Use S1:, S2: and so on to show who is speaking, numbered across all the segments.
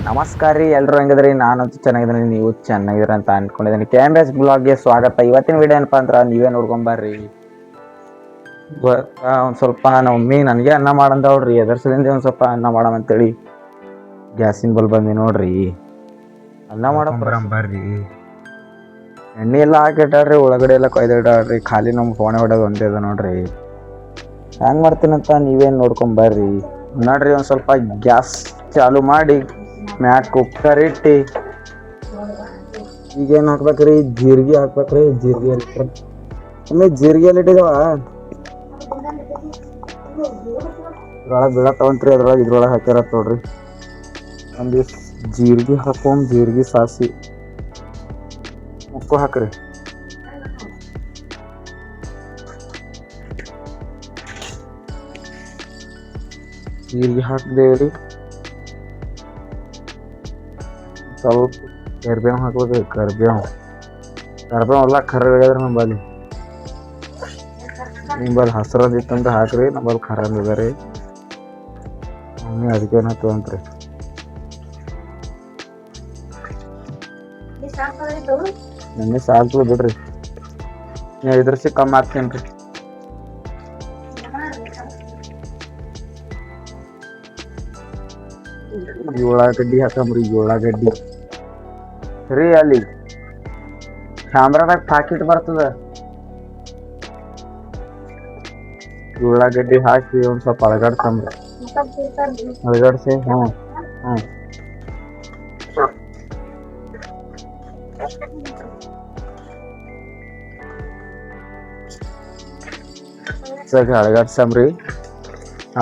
S1: ನಮಸ್ಕಾರ ರೀ, ಎಲ್ರು ಹೆಂಗಿದ್ರಿ? ನಾನಂತೂ ಚೆನ್ನಾಗಿದ್ದೀನಿ, ನೀವು ಚೆನ್ನಾಗಿದ್ದೀರ ಅಂತ ಅನ್ಕೊಂಡಿದ್ದೀನಿ. ಕ್ಯಾಮ್ರಾಸ್ ಬ್ಲಾಗ್ಗೆ ಸ್ವಾಗತ. ಇವತ್ತಿನ ವಿಡಿಯೋ ಏನಪ್ಪಾ ಅಂದ್ರ ನೀವೇ ನೋಡ್ಕೊಂಬರ್ರಿ. ಒಂದ್ ಸ್ವಲ್ಪ ನಮ್ಮ ಮಮ್ಮಿ ನನಗೆ ಅನ್ನ ಮಾಡಂದವ್ರಿ. ಎದರ್ಸಲಿಂದ ಒಂದ್ ಸ್ವಲ್ಪ ಅನ್ನ ಮಾಡಮ್ ಅಂತೇಳಿ ಗ್ಯಾಸಿನ ಬಲ್ ಬಂದಿ ನೋಡ್ರಿ. ಅನ್ನ ಬರ್ರಿ, ಎಣ್ಣೆ ಎಲ್ಲ ಹಾಕಿಟ್ಟಾಡ್ರಿ, ಒಳಗಡೆ ಎಲ್ಲ ಕೊಯ್ದಿಟ್ಟಾಡ್ರಿ. ಖಾಲಿ ನಮ್ ಫೋನ್ ಹೊಡೋದು ಒಂದೇ ಅದ ನೋಡ್ರಿ. ಹೆಂಗ್ ಮಾಡ್ತೀನಂತ ನೀವೇನ್ ನೋಡ್ಕೊಂಬರ್ರಿ. ನೋಡ್ರಿ, ಒಂದ್ ಸ್ವಲ್ಪ ಗ್ಯಾಸ್ ಚಾಲು ಮಾಡಿ ಮ್ಯಾಕ್ ಕುಕ್ಕರ್ ಇಟ್ಟಿ ಈಗೇನ್ ಹಾಕ್ಬೇಕ್ರಿ? ಜೀರ್ಗಿ ಹಾಕ್ಬೇಕ್ರಿ. ಜೀರ್ಗಿ ಎಲ್ಲಿ ಇಟ್ಟಿದವ? ಇದ್ರೊಳಗೆ ಬೀಳತ್ತವಂತ್ರಿ, ಇದ್ರೊಳಗೆ ಹಾಕ್ಯಾರತ್ ನೋಡ್ರಿ. ಒಂದಿಷ್ಟು ಜೀರ್ಗಿ ಹಾಕೋಮ್, ಜೀರ್ಗಿ ಸಾಸಿ ಉಪ್ಪು ಹಾಕ್ರಿ. ಜೀರ್ಗಿ ಹಾಕ್ದೇವ್ರಿ. ಸ್ವಲ್ಪ ಕರಿಬೇವು ಹಾಕ್ಬೇಕ್ರಿ. ಕರಿಬೇವು ಎಲ್ಲ ಖರ್ರ ನಂಬಲ್ಲಿ. ನಿಂಬಲ್ಲಿ ಹಸ್ರದ್ ಇತ್ತಂದ್ರೆ ಹಾಕ್ರಿ, ನಂಬಲ್ಲಿ ಖರಾದ್ ಅದ ರೀ. ಮಮ್ಮಿ ಅದಕ್ಕೇನತ್ತು ಅಂತ್ರಿ. ಎಣ್ಣೆ ಸಾಕ್ಲು ಬಿಡ್ರಿ, ನೀವು ಇದ್ರಸಿ ಕಮ್ಮಿ ಹಾಕ್ತೇನ್ರಿ. ಉಳ್ಳಾಗಡ್ಡಿ ಹಾಕಂಬ್ರಿ, ಉಳ್ಳಾಗಡ್ಡಿ ರೀ. ಅಲ್ಲಿ ಕ್ಯಾಮ್ರಾದಾಗ ಪ್ಯಾಕೆಟ್ ಬರ್ತದ, ಉಳ್ಳಾಗಡ್ಡಿ ಹಾಕಿ ಒಂದ್ ಸ್ವಲ್ಪ ಅಳಗಾಡ್ಸಂಬ್ರಿ. ಅಳಗಾಡ್ಸಿ ಅಳಗಾಡ್ಸಂಬ್ರಿ.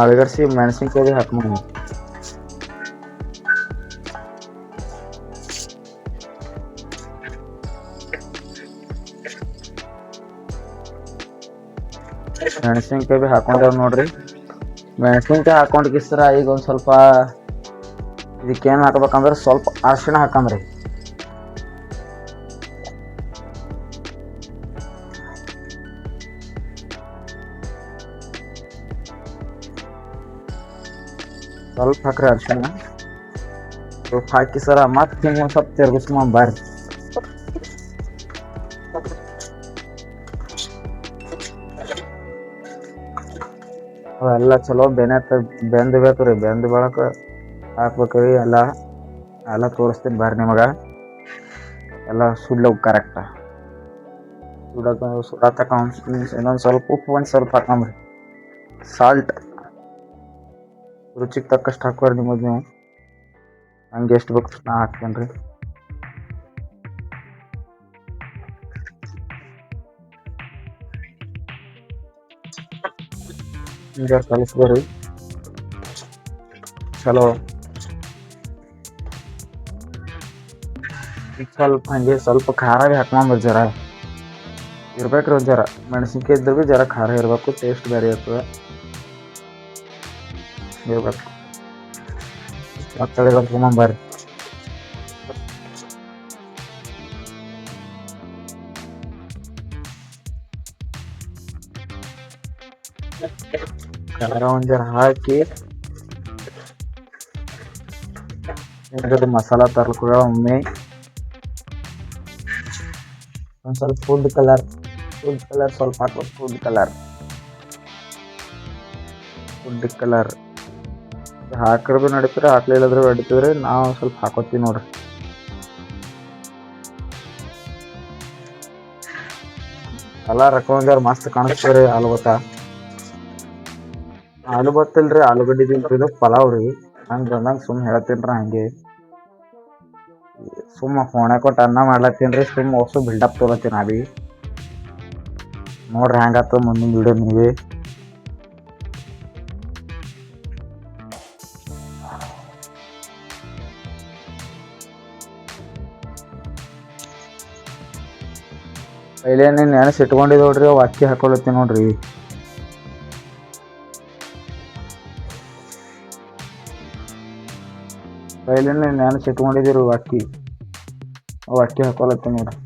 S1: ಅಳಗಾಡ್ಸಿ ಮೆಣಸಿನ್ಕಾಯಿ ಹಾಕ್ಮ. ಮೆಣಸಿನ್ಕಾಯಿ ಹಾಕೊಂಡೇವ್ ನೋಡ್ರಿ. ಮೆಣಸಿನ್ಕಾಯಿ ಹಾಕೊಂಡ್ಕಿಸ್ರ ಈಗ ಒಂದ್ ಸ್ವಲ್ಪ ಇದಕ್ಕೇನ್ ಹಾಕ್ಬೇಕಂದ್ರೆ ಸ್ವಲ್ಪ ಅರಿಶಿಣ ಹಾಕಂಬ್ರಿ. ಸ್ವಲ್ಪ ಹಾಕ್ರಿ ಅರಿಶಿಣ. ಸ್ವಲ್ಪ ಹಾಕಿ ಸರ ಮತ್ತೆ ಹಿಂಗೆ ಒಂದ್ ಸ್ವಲ್ಪ ತಿರ್ಗಿಸ್ಕೊಂಡ್ ಬರ್ರಿ. ಅವೆಲ್ಲ ಚಲೋ ಬೆಂದ್ ಬೇಕ್ರಿ. ಬೆಂದ್ ಬಳಕ ಹಾಕ್ಬೇಕ್ರಿ. ಎಲ್ಲ ತೋರಿಸ್ತೀನಿ ಬರ್ರಿ ನಿಮಗ. ಎಲ್ಲ ಸುಡ್ಲವ್ ಕರೆಕ್ಟ್ ಸುಡತಕ ಇನ್ನೊಂದು ಸ್ವಲ್ಪ ಉಪ್ಪು ಒಂದ್ ಸ್ವಲ್ಪ ಹಾಕಂಬ್ರಿ. ಸಾಲ್ಟ್ ರುಚಿಗೆ ತಕ್ಕಷ್ಟು ಹಾಕ್ಬಾರ್ದು ನಿಮ್ಮದು ನೀವು. ಹಂಗೆ ಎಷ್ಟು ಬೇಕು ನಾ ಹಾಕ್ತೇನ್ರಿ. ಈಗ ಕಲಿಸ್ಬೇರಿ ಚಲೋ. ಸ್ವಲ್ಪ ಹಂಗೆ ಸ್ವಲ್ಪ ಖಾರ ಭೀ ಹಾಕ್ಕೊಂಬರ್ರಿ. ಜರ ಇರ್ಬೇಕ್ರಿ, ಒಂದು ಜರ ಮೆಣಸಿನ್ಕಾಯಿ ಇದ್ರೆ ಭೀ ಜರ ಖಾರ ಇರಬೇಕು. ಟೇಸ್ಟ್ ಬೇರೆ ಇರ್ತದೆ, ಇರ್ಬೇಕು. ಮತ್ತಳಿ ಕಲ್ತ್ಕೊಂಬರ್ರಿ. ಖಾರ ಒಂದು ಜರ ಹಾಕಿ ಮಸಾಲ ತರ್ಕೊಳ್ಳೋ ಒಮ್ಮೆ ಒಂದು ಸ್ವಲ್ಪ ಫುಡ್ ಕಲರ್ ಸ್ವಲ್ಪ ಹಾಕ್ಬೇಕು. ಫುಡ್ ಕಲರ್ ಹಾಕಿದ್ರು ನಡೀತಾರೆ, ಹಾಕ್ಲಿಲ್ಲದ್ರು ನಡೀತಿದ್ರಿ. ನಾವು ಸ್ವಲ್ಪ ಹಾಕೋತೀವಿ ನೋಡ್ರಿ. ಕಲರ್ ಹಾಕೊಂಡ್ರೆ ಮಸ್ತ್ ಕಾಣಿಸ್ತೀರಿ. ಆಲೂಬತ್ತ ಇಲ್ರಿ, ಆಲೂಗಡ್ಡಿ ಇದು ಪಲಾವ್ ರೀ. ಹಂಗೆ ಬಂದಂಗೆ ಸುಮ್ಮನೆ ಹೇಳ್ತೀನ್ರಿ. ಹಂಗೆ ಸುಮ್ಮ ಫೋನೆ ಕೊಟ್ಟು ಅನ್ನ ಮಾಡ್ಲತ್ತೀನ್ರಿ. ಸುಮ್ಮ ಹೊಸು ಬಿಲ್ಡಪ್ ತೊಗೊಳತ್ತೀನಿ. ನಾ ಭೀ ನೋಡ್ರಿ ಹೆಂಗಾಗ್ತದೆ ಮುಂದಿನ ವಿಡಿಯೋ ನೀವೇ. ಪೈಲೇನೆ ನೆನೆಸಿ ಇಟ್ಕೊಂಡಿದ್ದು ನೋಡ್ರಿ, ಅವು ಅಕ್ಕಿ ಹಾಕೊಳತ್ತೀನಿ ನೋಡ್ರಿ. ಪೈಲೇನೆ ನೆನೆಸಿ ಇಟ್ಕೊಂಡಿದ್ದೀರಿ ಅವು ಅಕ್ಕಿ ಹಾಕೊಳತ್ತೀನಿ ನೋಡ್ರಿ.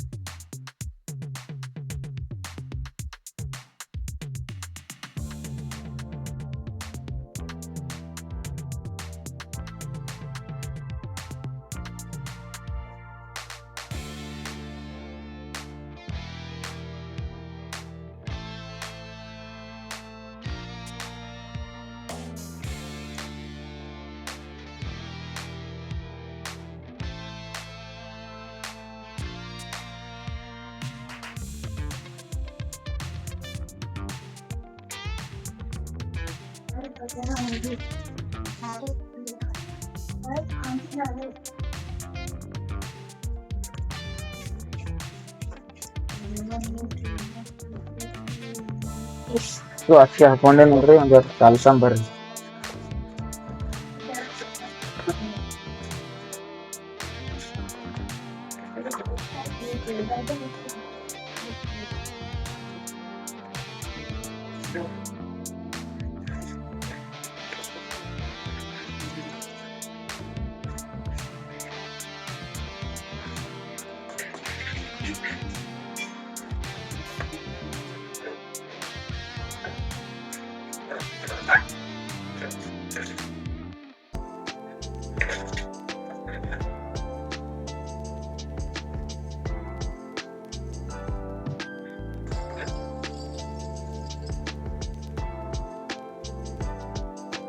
S1: ಅಕ್ಕಿ ಹಾಕೊಂಡೆ ನೋಡ್ರಿ ಒಂದ್ ಕಲ್ಸಂಬರ್ರಿ.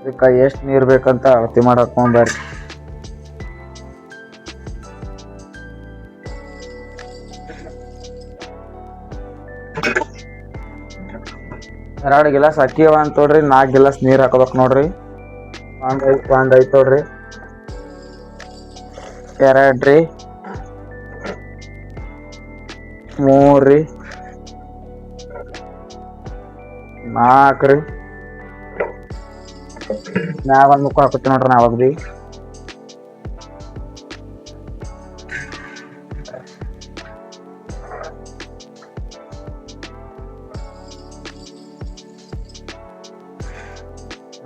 S1: ಇದಕ್ಕ ಎಷ್ಟ್ ನೀರ್ ಬೇಕಂತ ಅಳತಿ ಮಾಡಾಕೊಂಬರ್ರಿ. ಎರಡು ಗಿಲಾಸ್ ಅಕ್ಕಿ ಅವ ಅಂತ ನೋಡ್ರಿ, 4 ಗಿಲಾಸ್ ನೀರ್ ಹಾಕೋಬೇಕ್ ನೋಡ್ರಿ. ಒಂದ್ ಐತ್ ನೋಡ್ರಿ, 2 ರೀ, 3 ರೀ, 4 ರೀ, ಮ್ಯಾಗ ಒಂದ್ ಮುಕ್ಕ ಹಾಕತ್ತಿ ನೋಡ್ರಿ ನಾ ಅವಾಗ ಭೀ.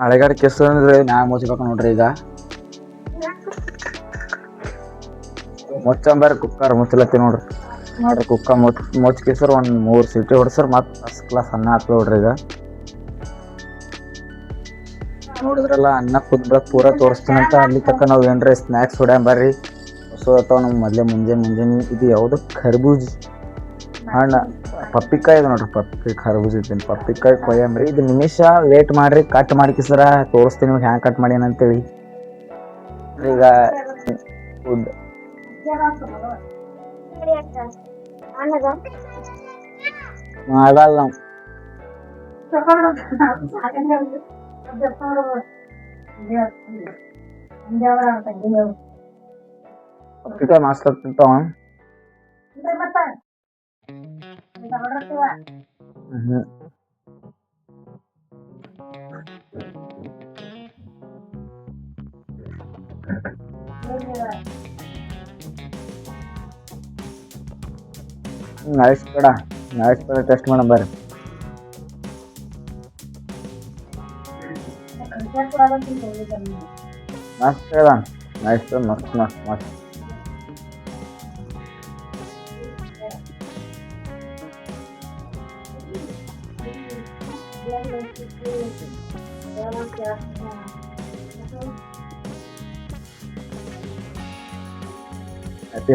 S1: ಹಳೆಗಾಡ ಕೆಸ ಅಂದ್ರೆ ಮ್ಯಾಗ ಮುಚ್ಬೇಕು ನೋಡ್ರಿ. ಈಗ ಮುಚ್ಚಂಬರ್ ಕುಕ್ಕರ್ ಮುಚ್ಚಲತ್ತಿ ನೋಡ್ರಿ. ಕುಕ್ಕರ್ ಮುಚ್ಚ ಕಿಸರ್ ಒಂದ್ 3 ಸೀಟಿ ಹೊಡ್ಸರ್ ಮತ್ ಫಸ್ಟ್ ಕ್ಲಾಸ್ ಅನ್ನ ಹಾಕ್ಲಿ ನೋಡ್ರಿ. ಈಗ ನೋಡಿದ್ರಲ್ಲ ಅನ್ನ ಕುದ್ಬೇಕು ಪೂರಾ ತೋರಿಸ್ತೀನಂತ. ಅಲ್ಲಿ ತಕ್ಕ ನಾವ್ ಏನ್ರ ಸ್ನ್ಯಾಕ್ಸ್ ಹೊಡ್ಯಾಂಬರ್ರಿ. ಹೊಸ ಅಥವಾ ನಮ್ಗೆ ಮೊದ್ಲೇ ಮುಂಜಾನೆ ಇದು ಯಾವ್ದು ಖರ್ಬೂಜ್ ಹಣ್ಣ ಪಪ್ಪಿಕಾಯಿ ಇದು ನೋಡ್ರಿ. ಪಪ್ಪಿಕಾಯಿ ಖರ್ಬೂಜ್ ಇದ್ದೀನಿ. ಪಪ್ಪಿಕಾಯಿ ಕೊಯ್ಯಂಬ್ರಿ. ಇದು ನಿಮಿಷ ವೇಟ್ ಮಾಡ್ರಿ, ಕಟ್ ಮಾಡಿಕಿಸರ ತೋರಿಸ್ತೀನಿ ನಿಮ್ಗೆ ಹ್ಯಾಂಗ ಕಟ್ ಮಾಡಿ ಅಂತೇಳಿ. ಈಗ ಫುಡ್ ಮಾಡಲ್ಲ ನಾವು. ಪಪ್ಪಿಕಾಯಿ ಮಸ್ತ್ ಆಗ್ತಿರ್ತಾವ. ನೈಸ್ ಕಡ ಟೆಸ್ಟ್ ಮಾಡ ಬರ್ರಿ. ಮಸ್ತ್ ಅದ, ನೈಸ್ ಮಸ್ತ್ ಮಸ್ತ್ ಮಸ್ತ್.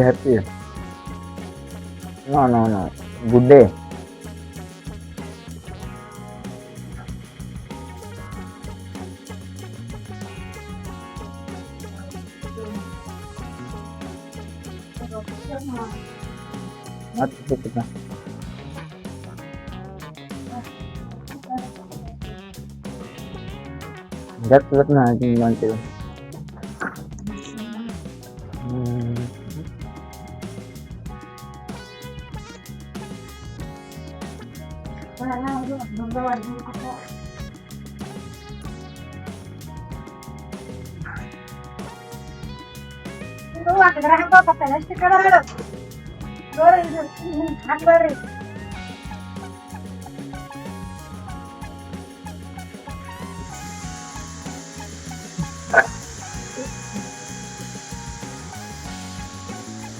S1: Happy. No. Good day. That's not I didn't want to.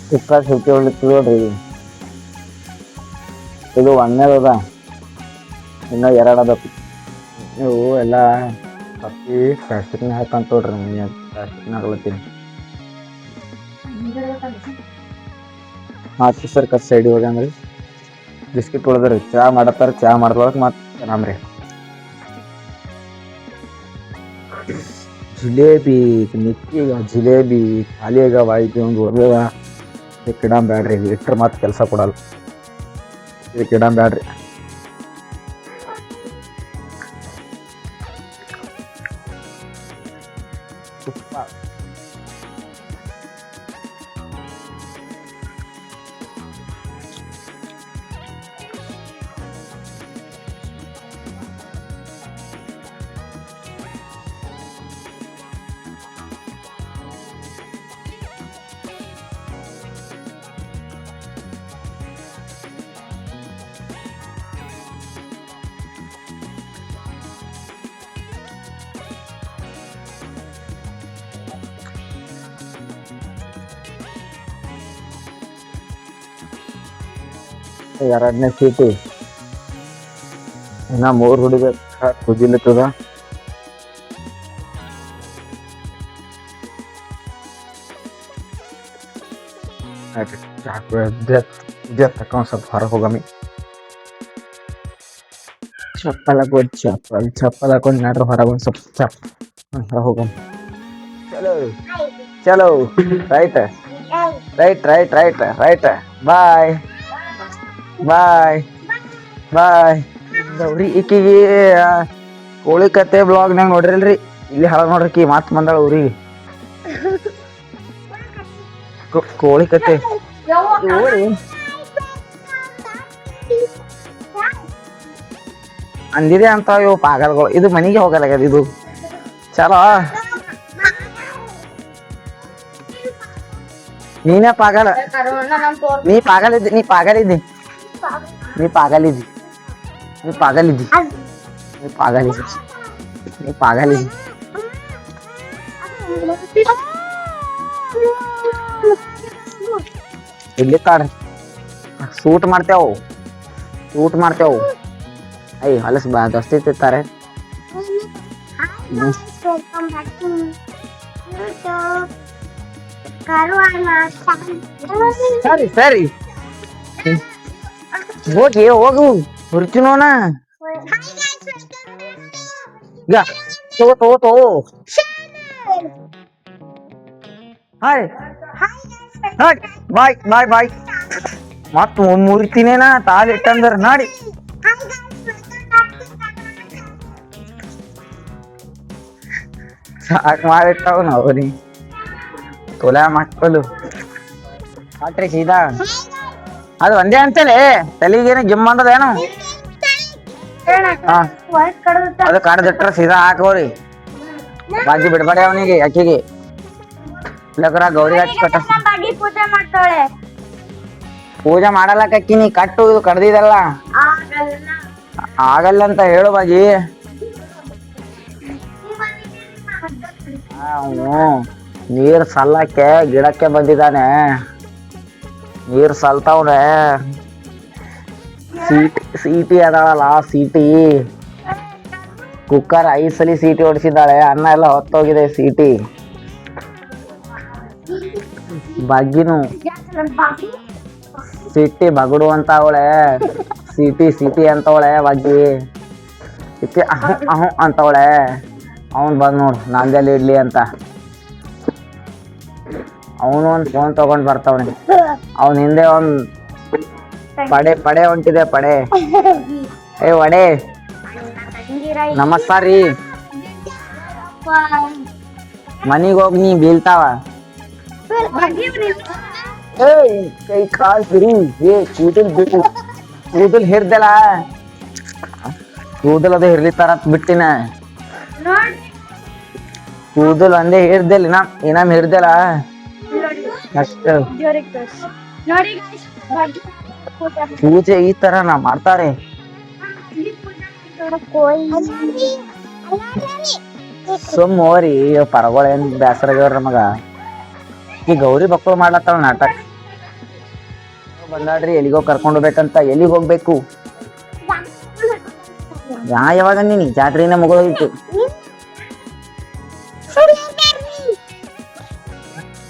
S1: Cooker ಸುತ್ತಿ ಹೊಡ್ಲಿಕ್ಕೆ ನೋಡ್ರಿ. ಇದು ಒಂದೇದ, ಇನ್ನೂ 2 ಅದ. ನೀವು ಎಲ್ಲ ಹತ್ತಿ ಪ್ಲಾಸ್ಟಿಕ್ನಾಗ ಹಾಕಂತ ನೋಡ್ರಿ. ಪ್ಲಾಸ್ಟಿಕ್ನಾಗ ಹಾಕ್ಲತ್ತೀನಿ. ಹಾಕಿ ಸರ್ ಕತ್ ಸೈಡ್ ಹೋಗ್ರಿ. ಬಿಸ್ಕಿಟ್ ಹೊಡೆದ್ರಿ. ಚಹಾ ಮಾಡತ್ತಾರ, ಚಹಾ ಮಾಡ್ದೊಳಗೆ ಮತ್ತೆ ನಮ್ರಿ ಜಿಲೇಬಿ ನಿಕ್ಕೀಗ ಜಿಲೇಬಿ ಖಾಲಿ ಆಗ್ಯಾವ. ಇದು ಒಂದು ಹೊಡೆದ ಇದಕ್ಕೆ ಇಡಾಮ್ ಬ್ಯಾಡ್ರಿ. ಇಟ್ರೆ ಮತ್ತೆ ಕೆಲಸ ಕೊಡಲ್ಲ. ಇದಕ್ಕೆ ಇಡಾಮ್ ಬ್ಯಾಡ್ರಿ. ತುಪ್ಪ ಎರಡನೇ ಸೀಟಿ ಇನ್ನ 3 ಹುಡಿಬೇಕು ಕುದಿಲತ್ತದ ತಕೊಂಡ್ ಸ್ವಲ್ಪ ಹೊರಗೆ ಹೋಗಮ್ಮಿ ಚಪ್ಪಲ್ ಹಾಕೋದ್ ಚಪ್ಪಲ್ ಹಾಕೊಂಡ್ ನಾಡ್ರ ಹೊರಗೆ ಒಂದ್ ಸ್ವಲ್ಪ ಹೊರಗೆ ಹೋಗಮ್ಮ ಚಲೋ ಚಲೋ right right right right right bye bye bye Gowri ಈಕಿಗೆ ಕೋಳಿ ಕತೆ ಬ್ಲಾಗ್ನಾಗ ನೋಡ್ರಿಲ್ರಿ ಇಲ್ಲಿ ಹಾಳ ನೋಡ್ರಿ ಮಾತ್ ಬಂದಾಳ ಊರಿಗೆ ಕೋಳಿ ಕತೆ ಅಂದಿದೆ ಅಂತ ಇವು ಪಾಗಲ್ಗಳು ಇದು ಮನೆಗೆ ಹೋಗಲಾಗ್ಯದ ಇದು ಚಲೋ ನೀನೇ ಪಾಗಲ ನೀ ಪಾಗಲಿದ್ದಿ ನೀ ಪಾಗಲಿದ್ದಿ ನೀ ಪಾಗಲಿದ್ದಿ ನೀ ಪಾಗಲಿದ್ದಿ ನೀ ಪಾಗಲಿದ್ದಿ ನೀ ಪಾಗಲಿದ್ದಿ ಇಲ್ಲಿ ತಾಡ್ರಿ ಸೂಟ್ ಮಾಡ್ತೇವು ಐ ಹೊಲಸ್ ಬಾ ದಸ್ತಿ ತಿಂತಾರೆ ಸರಿ ಸರಿ ಹೋಗು ಹುರ್ಚಿನೋನ ಈಗ ತಗೋ ಹಾಯ್ ಬಾಯ್ ಬಾಯ್ ಬಾಯ್ ಮತ್ ಮುರಿತೀನೇನ ತಾಲ್ ಇಟ್ಟಂದ್ರ ನಾಡಿ ಸಾಕ್ ಮಾಡಿಟ್ಟಾವ ನಾವು ನೀ ತೊಲೆ ಮಕ್ಕಳು ಮಾಡ್ರಿ ಸೀದಾ ಅದು ಒಂದೇ ಅಂತಲೇ ತಲೆಗೇನು ಜಿಮ್ ಅಂದದೇನು ಅದು ಕಡ್ದಿಟ್ರ ಸೀದಾ ಹಾಕೋರಿ ಬಾಜಿ ಬಿಡ್ಬೇಡಿ ಅವನಿಗೆ ಅಕ್ಕಿಗೆ ಇಲ್ಲಕ್ರ ಗೌರಿ ಹಚ್ಚಿ ಕಟ್ಟ ಪೂಜೆ ಮಾಡಲಕ್ಕಿ ನೀ ಕಟ್ಟು ಇದು ಕಡ್ದಿದಲ್ಲ ಆಗಲ್ಲ ಅಂತ ಹೇಳು ಬಾಜಿ ನೀರ್ ಸಲ್ಲಕ್ಕೆ ಗಿಡಕ್ಕೆ ಬಂದಿದ್ದಾನೆ ನೀರ್ ಸಲ್ತಾವ್ರೆ ಸೀಟಿ ಅದಾಳಲ್ಲ ಸೀಟಿ ಕುಕ್ಕರ್ 5 ಸಲ ಸೀಟಿ ಹೊಡಿಸಿದ್ದಾಳೆ ಅನ್ನ ಎಲ್ಲ ಹೊತ್ತೋಗಿದೆ ಸೀಟಿ ಬಗ್ಗಿನು ಸಿಟಿ ಬಗಡು ಅಂತ ಅವಳೆ ಸಿಟಿ ಅಂತವಳೆ ಬಗ್ಗಿ ಸಿಟಿ ಅಂತವಳೆ ಅವನ್ ಬಂದ್ ನೋಡು ನಂದಲ್ಲಿ ಇಡ್ಲಿ ಅಂತ ಅವನು ಒಂದ್ ಫೋನ್ ತಗೊಂಡ್ ಬರ್ತಾವನೆ ಅವನ್ ಹಿಂದೆ ಒಂದ್ ಪಡೆ ಹೊಂಟಿದೆ ಪಡೆ ಏ ವಡೆ ನಮಸ್ಕಾರ ರೀ ಮನಿಗ್ ಹೋಗಿ ನೀ ಬೀಳ್ತಾವ ಕೈ ಕಾಲ್ ಬಿರಿ ಕೂದಲ್ ಹಿರ್ದಲ್ಲ ಕೂದಲ್ ಅದೇ ಹಿರ್ಲಿತಾರ ಬಿಟ್ಟಿನ ಕೂದಲ್ ಒಂದೇ ಹಿರ್ದಿಲ್ಲ ಇನಾಮ್ ಹಿರ್ದಲ್ಲ ಅಷ್ಟ ಪೂಜೆ ಈ ತರ ನಾ ಮಾಡ್ತಾರೆ ಸುಮ್ ಹೋರಿ ಪರಗೋಳ ಏನ್ ಬ್ಯಾಸರ ಆಗ್ಯಾವ್ರ ನಮಗ ಈ ಗೌರಿ ಮಕ್ಕಳು ಮಾಡ್ಲತ್ತಾಳ ನಾಟಕ ಬಂದಾಡ್ರಿ ಎಲ್ಲಿಗೋ ಕರ್ಕೊಂಡು ಹೋಗ್ಬೇಕಂತ ಎಲ್ಲಿಗೆ ಹೋಗ್ಬೇಕು ಯಾವಾಗ ನೀನಿ ಜಾತ್ರೆನ ಮುಗೋಯ್ತು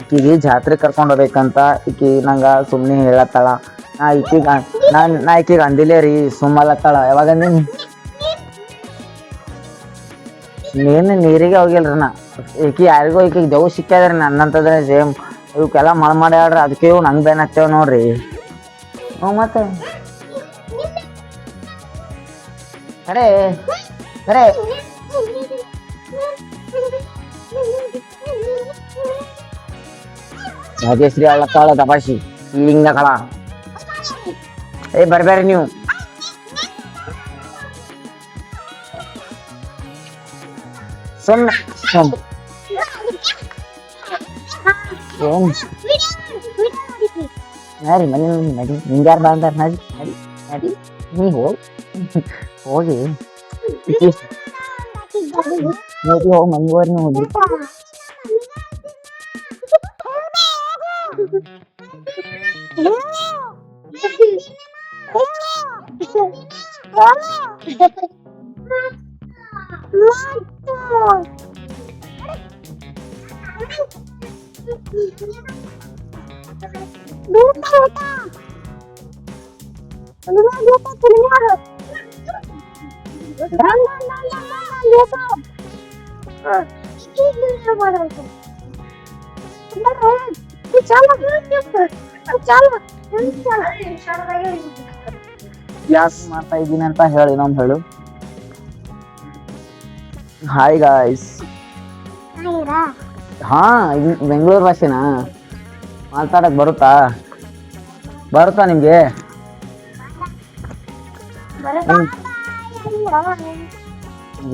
S1: ಈಕಿಗೆ ಜಾತ್ರೆ ಕರ್ಕೊಂಡ್ ಹೋಗ್ಬೇಕಂತ ಈಕಿ ನಂಗ ಸುಮ್ನೆ ಹೇಳತ್ತಾಳ ನಾ ಈಕಿಗೆ ಅಂದಿಲ್ಲೇ ರೀ ಸುಮ್ಮಲತ್ತಾಳ ಯಾವಾಗ ನೀನ್ ನೀರಿಗೆ ಹೋಗಿಲ್ರಿ ನಾ ಈಕಿ ಯಾರಿಗೋ ಈಕಿಗೆ ಜವ್ ಸಿಕ್ಕ್ಯಾದ್ರಿ ನನ್ನಂತದ್ರೆ ಸೇಮ್ ಇವಕ್ಕೆಲ್ಲ ಮಾಡ್ಯಾಡ್ರಿ ಅದಕ್ಕೆ ಇವ್ ನಂಗ್ ಬೇನ್ ಹತ್ತೇವ್ ನೋಡ್ರಿ ಮತ್ತೆ ಅರೆ ರಾಜೇಶ್ರೀ ಅಳ್ಳತ್ತಾಳ ದಬಾಶಿ ಹಿಂಗ ಕಳ ಏ ಬರ್ಬೇರಿ ನೀವು ಸುಮ್ಮನೆ ನರಿ ಮನೆ ನಡಿ ನಿಂಗಾರ ಬಂದಾರ ನಡಿ ನಡಿ ನಡಿ ನೀ ಹೋಗಿ ನೋಡಿ ಹೋಗಿ ಮನೆವರ್ನ ಹೋಗಿ ಯಾಕೆ ಮಾಡ್ತಾ ಇದ್ದೀನಿ ಅಂತ ಹೇಳಿ ಇನ್ನೊಂದು ಹೇಳು. Hi guys. ಹಾ ಬೆಂಗಳೂರು ಭಾಷೆನಾ ಮಾತಾಡಕ್ ಬರುತ್ತಾ ನಿಮ್ಗೆ?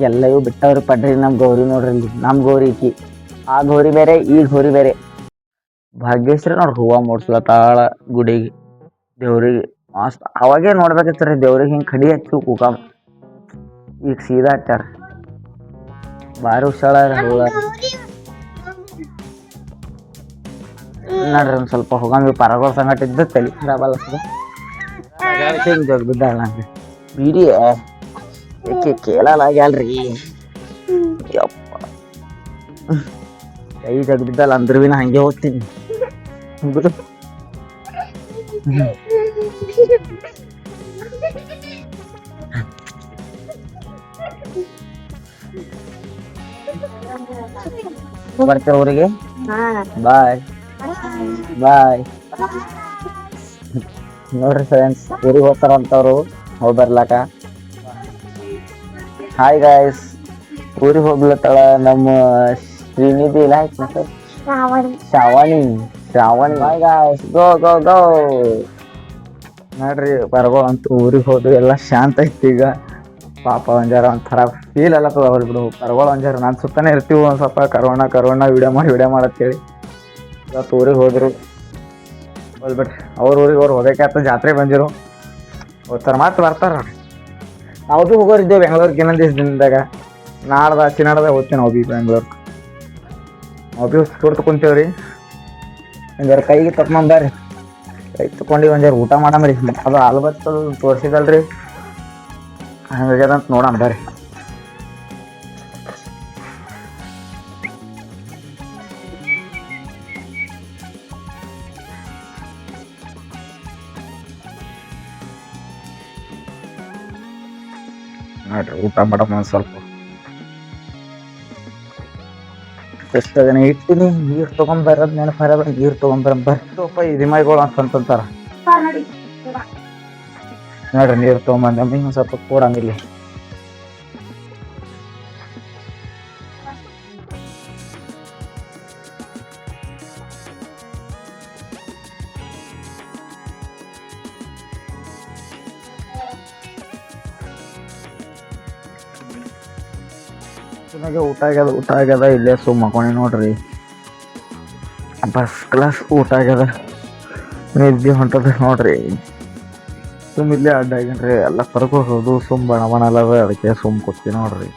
S1: ಎಲ್ಲವೂ ಬಿಟ್ಟವ್ರು ಪಡ್ರಿ ನಮ್ ಗೌರಿ ನೋಡ್ರಿ. ನಮ್ ಗೌರಿ ಈಕಿ ಆ ಗೌರಿ ಬೇರೆ ಈ ಗೌರಿ ಬೇರೆ. ಭಾಗ್ಯಶ್ರೀ ನೋಡ್ರಿ ಹೂವ ಮೂಡ್ಸ್ಲತ್ತಾಳ ಗುಡಿಗೆ ದೇವ್ರಿಗೆ ಮಸ್ತ್. ಅವಾಗೇ ನೋಡ್ಬೇಕಿತ್ರಿ ದೇವ್ರಿಗೆ ಹಿಂಗ್ ಕಡಿ ಹಚ್ಚು ಕೂಕ. ಈಗ ಸೀದಾ ಹಚ್ಚಾರ ಬಾರಿ ಹುಷಾರ ಹೂವ. ನೋಡ್ರಿ ಒಂದ್ ಸ್ವಲ್ಪ ಹೋಗಂಗ ಪರಗೋಳ ಸಂಗಟ ಇದ್ದ ತಲೆ ಖರಾಬ್ ಅಲ್ಲ ಜಗ್ ಬಿದ್ದಾಳ ನಂಗೆ ಬಿಡಿ ಏಕೆ ಕೇಳಲ್ರಿ. ಯಪ್ಪ ಕೈ ಜಗ್ ಬಿದ್ದಲ್ಲ ಅಂದ್ರ ಬಿನ ಹಂಗೆ ಹೋಗ್ತೀನಿ. ಬರ್ತೀರ ಊರಿಗೆ? ಬಾಯ್ ಬಾಯ್. ನೋಡ್ರಿ ಫ್ರೆಂಡ್ಸ್ ಊರಿಗೆ ಹೋಗ್ತಾರಂತವ್ರು ಹೋಗಿ ಬರ್ಲಾಕ. Hi guys. ಊರಿಗೆ ಹೋಗ್ಲತ್ತಾಳ ನಮ್ಮ ಶ್ರೀನಿಧಿ ಇಲ್ಲ ಶ್ರಾವಣಿ. ಹಾಯ್ ಗಾಯ್ಸ್ ಗೋ ಗೋ ಗೋ. ನೋಡ್ರಿ ಬರಗೋ ಅಂತ ಊರಿಗೆ ಹೋದು ಎಲ್ಲ ಶಾಂತ ಐತಿ ಈಗ. ಪಾಪ ಒಂಜಾರ ಒಂಥರ ಫೀಲ್ ಎಲ್ಲ ಹೋಗ್ಲಿ ಬಿಡು. ಪರಗೋಳ ಒಂಜಾರ ನಾನು ಸುತ್ತಾನೆ ಇರ್ತೀವಿ ಒಂದು ಸ್ವಲ್ಪ ಕರೋಣ ವಿಡಿಯೋ ಮಾಡತ್ತೇಳಿ ಇವತ್ತು ಊರಿಗೆ ಹೋದ್ರು ಹೋಗ್ಬಿಟ್ರಿ. ಅವ್ರ ಊರಿಗೆ ಅವ್ರು ಹೋಗ್ಬೇಕಾಯ್ತು ಜಾತ್ರೆ ಬಂದಿರು ಹೋಗ್ತಾರ ಮತ್ತೆ ಬರ್ತಾರ. ನಾವು ಭೀ ಹೋಗೋರಿದ್ದೇವೆ ಬೆಂಗ್ಳೂರ್ಗೆ ಇನ್ನೊಂದು ದಿವಸದಿಂದಾಗ. ಚಿನಾಡ್ದ ಹೋಗ್ತೀನಿ ನಾವು ಭೀ ಬೆಂಗ್ಳೂರ್ಗೆ. ನಾವು ಭೀ ಟೂರ್ ತಗೊಂತೇವ್ರಿ. ಒಂಜಾರ ಕೈಗೆ ತಕೊಂಬರ್ರಿ. ಕೈ ತಗೊಂಡು ಒಂಜಾರ ಊಟ ಮಾಡಮ್ರಿ. ಅದು ಆಲ್ಬತ್ತು ತೋರಿಸಿದಲ್ರಿ ಹಂಗಾಗ್ಯದಂತ ನೋಡೋಣ ಬರ್ರಿ. ನೋಡ್ರಿ ಊಟ ಮಾಡಮ್ಮ ಒಂದು ಸ್ವಲ್ಪ. ಎಷ್ಟು ಜನ ಇಟ್ಟಿನಿ ನೀರು ತೊಗೊಂಬರೋದು ನೆನಪರದ ನೀರು ತೊಗೊಂಬರಪ್ಪ ಇದಿಮೈಗಳು ಅಂತಂತಾರ. ನೋಡ್ರಿ ನೀರು ತೊಗೊಂಬಂದಮ್ಮಿ ಒಂದು ಸ್ವಲ್ಪ ಕೊಡಂಗಿಲ್ಲ. ಊಟ ಆಗ್ಯದ ಇಲ್ಲೇ ಮಕ್ಕೊಂಡಿ ನೋಡ್ರಿ. ಫಸ್ಟ್ ಕ್ಲಾಸ್ ಊಟ ಆಗ್ಯದ ನಿದ್ದೆ ಹೊಂಟದ ನೋಡ್ರಿ. ಇಲ್ಲೇ ಅಡ್ಡ ಆಗೇನ್ರಿ ಎಲ್ಲ ಹೊರಗೆ ಹೋಗೋದು ಬಣ ಅಲ್ಲದ ಅದಕ್ಕೆ ಕೂತ್ತಿ ನೋಡ್ರಿ.